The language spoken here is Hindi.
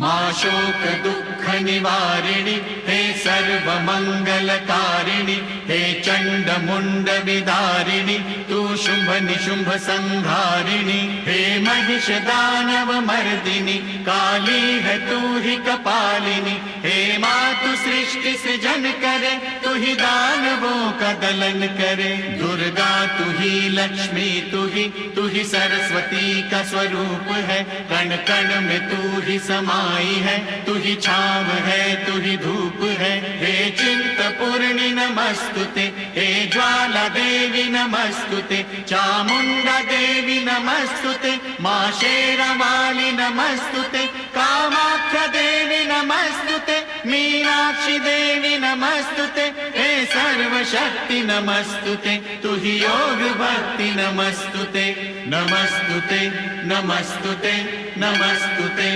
मां शोक दुःख निवारिणि हे सर्व मंगलकारिणि हे चंड मुंड विदारिणि तू शुंभ निशुंभ संहारिणि हे महिष दानव मर्दिनि काली है तू ही कपालिनी हे मातु सृष्टि सृजन करे तू ही दानवों का दलन करे दुर्गा तू ही लक्ष्मी तू ही सरस्वती का स्वरूप है कण कण में तू ही समाई है तू ही छाव है तू ही धूप है हे चिंतपूर्णि नमस्तुते हे ज्वाला देवी नमस्तुते चामुंडा देवी नमस्तुते मां शेरावाली नमस्तुते कामाख्या देवी नमस्तुते मीनाक्षी देवी नमस्तुते हे सर्वशक्ति नमस्तुते तू ही योग भक्ति नमस्तुते नमस्तुते नमस्तुते नमस्तुते।